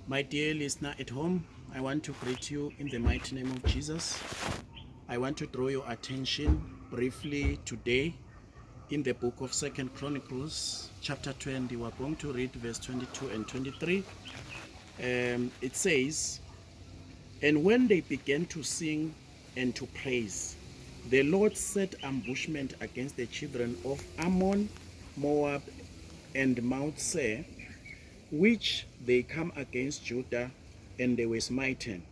My dear listener at home, I want to greet you in the mighty name of Jesus. I want to draw your attention briefly today in the book of Second Chronicles, chapter 20. We're going to read verse 22 and 23. It says, "And when they began to sing and to praise, the Lord set ambushment against the children of Ammon, Moab, and Mount Seir, which they come against Judah, and they were smitten."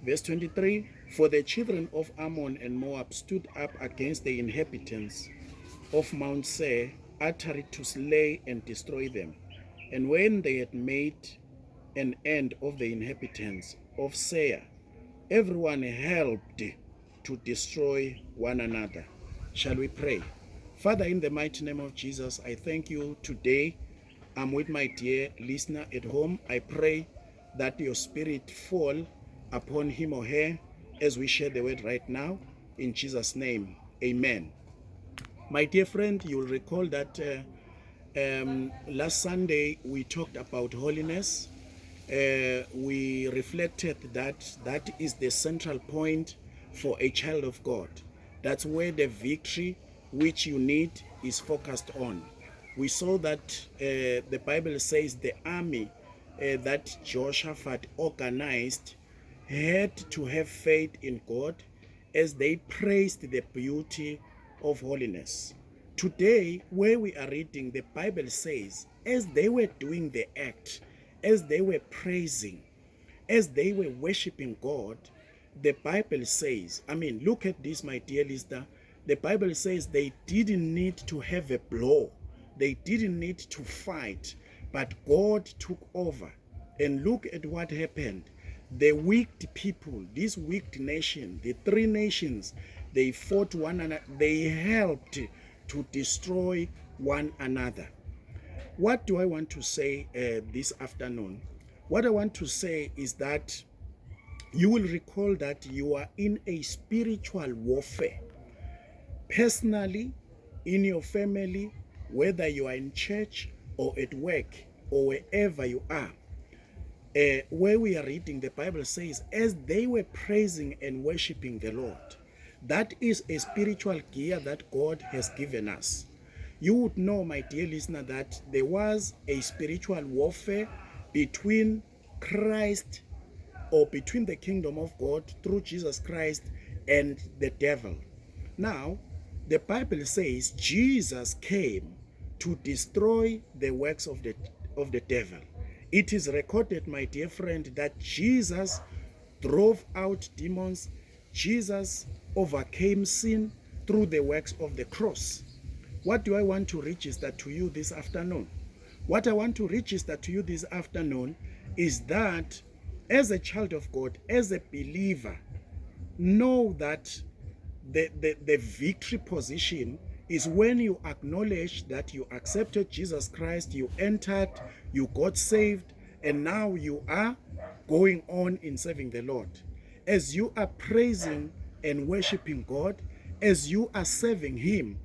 Verse 23, "For the children of Ammon and Moab stood up against the inhabitants of Mount Seir, utterly to slay and destroy them. And when they had made an end of the inhabitants of Seir, everyone helped to destroy one another." Shall we pray? Father, in the mighty name of Jesus, I thank you today. I'm with my dear listener at home. I pray that your spirit fall upon him or her as we share the word right now. In Jesus' name, amen. My dear friend, you'll recall that last Sunday we talked about holiness. We reflected that that is the central point for a child of God. That's where the victory which you need is focused on. We saw that the Bible says the army that Jehoshaphat organized had to have faith in God as they praised the beauty of holiness. Today, where we are reading, the Bible says, as they were doing the act, as they were praising, as they were worshiping God, the Bible says, look at this, my dear listener. The Bible says they didn't need to have a blow. They didn't need to fight, but God took over. And look at what happened. The wicked people, this wicked nation, the three nations, they fought one another. They helped to destroy one another. What do I want to say this afternoon? What I want to say is that you will recall that you are in a spiritual warfare. Personally, in your family, whether you are in church or at work or wherever you are, where we are reading, the Bible says, as they were praising and worshiping the Lord. That is a spiritual gear that God has given us. You would know, my dear listener, that there was a spiritual warfare between Christ, or between the kingdom of God through Jesus Christ and the devil. Now, the Bible says Jesus came to destroy the works of the devil. It is recorded, my dear friend, that Jesus drove out demons. Jesus overcame sin through the works of the cross. What do I want to register to you this afternoon? What I want to register to you this afternoon is that as a child of God, as a believer, know that the victory position is when you acknowledge that you accepted Jesus Christ, you entered, you got saved, and now you are going on in serving the Lord. As you are praising and worshiping God, as you are serving Him,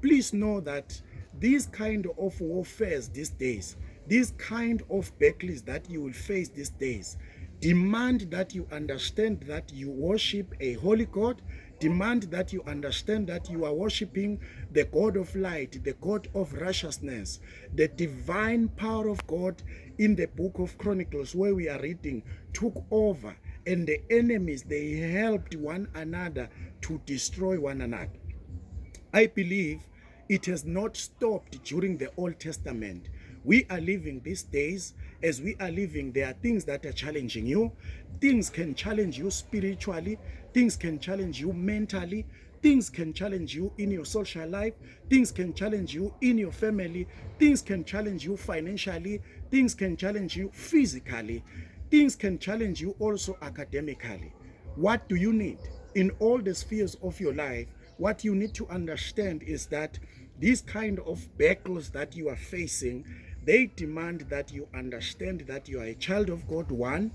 please know that these kind of warfares these days, these kind of battles that you will face these days, demand that you understand that you worship a holy God, demand that you understand that you are worshiping the God of light, the God of righteousness, the divine power of God. In the book of Chronicles, where we are reading, took over, and the enemies, they helped one another to destroy one another. I believe it has not stopped during the Old Testament. We are living these days. As we are living, there are things that are challenging you. Things can challenge you spiritually. Things can challenge you mentally. Things can challenge you in your social life. Things can challenge you in your family. Things can challenge you financially. Things can challenge you physically. Things can challenge you also academically. What do you need in all the spheres of your life? What you need to understand is that these kind of battles that you are facing, they demand that you understand that you are a child of God. One,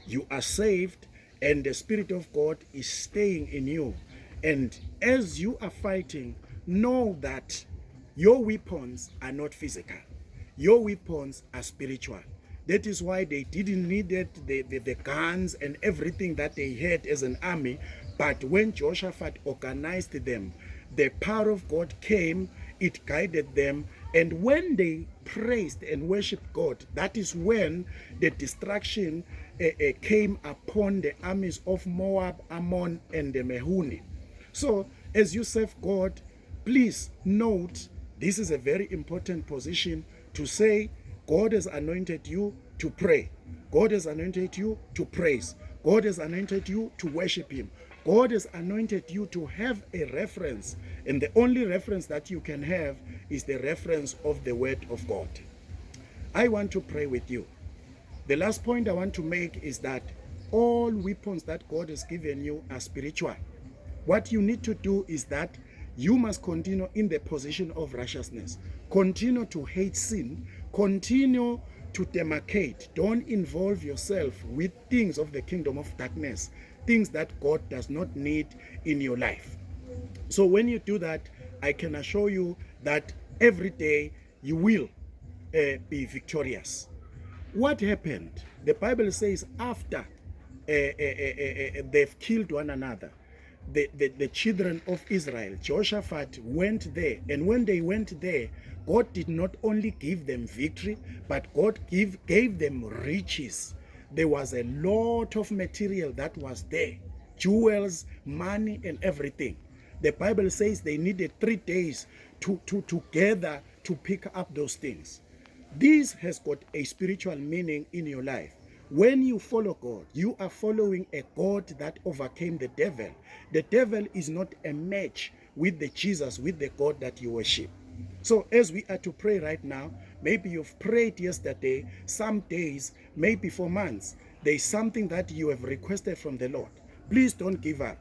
you are saved, and the Spirit of God is staying in you. And as you are fighting, know that your weapons are not physical. Your weapons are spiritual. That is why they didn't need the guns and everything that they had as an army. But when Jehoshaphat organized them, the power of God came, it guided them. And when they praised and worshiped God, that is when the destruction came upon the armies of Moab, Ammon, and the Mehuni. So as you serve God, please note, this is a very important position to say, God has anointed you to pray. God has anointed you to praise. God has anointed you to worship him. God has anointed you to have a reference. And the only reference that you can have is the reference of the word of God. I want to pray with you. The last point I want to make is that all weapons that God has given you are spiritual. What you need to do is that you must continue in the position of righteousness. Continue to hate sin. Continue to demarcate. Don't involve yourself with things of the kingdom of darkness, things that God does not need in your life. So when you do that, I can assure you that every day you will be victorious. What happened? The Bible says after they've killed one another, the children of Israel, Jehoshaphat went there. And when they went there, God did not only give them victory, but God gave them riches. There was a lot of material that was there, jewels, money, and everything. The Bible says they needed 3 days to gather to pick up those things. This has got a spiritual meaning in your life. When you follow God, you are following a God that overcame the devil. The devil is not a match with the Jesus, with the God that you worship. So as we are to pray right now, maybe you've prayed yesterday, some days, maybe for months, there is something that you have requested from the Lord. Please don't give up.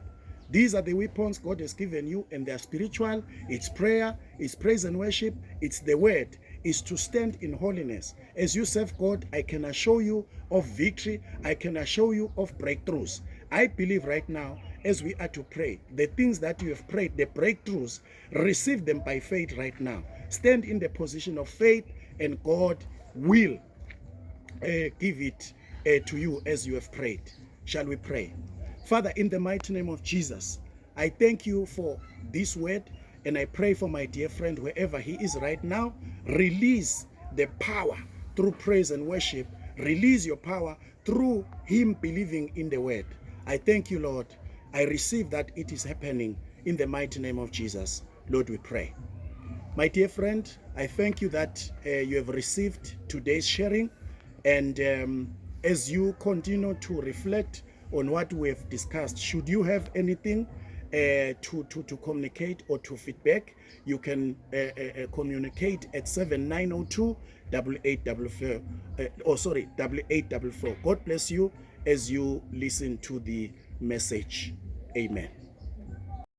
These are the weapons God has given you, and they are spiritual. It's prayer, it's praise and worship, it's the word, is to stand in holiness. As you serve God, I can assure you of victory. I can assure you of breakthroughs. I believe right now, as we are to pray, the things that you have prayed, the breakthroughs, receive them by faith right now. Stand in the position of faith, and God will give it to you as you have prayed. Shall we pray? Father, in the mighty name of Jesus, I thank you for this word, and I pray for my dear friend, wherever he is right now. Release the power through praise and worship. Release your power through him believing in the word. I thank you, Lord. I receive that it is happening in the mighty name of Jesus. Lord, we pray. My dear friend, I thank you that you have received today's sharing, and as you continue to reflect on what we have discussed, should you have anything to communicate or to feedback, you can communicate at 7902 8844 8844. God bless you as you listen to the message. Amen.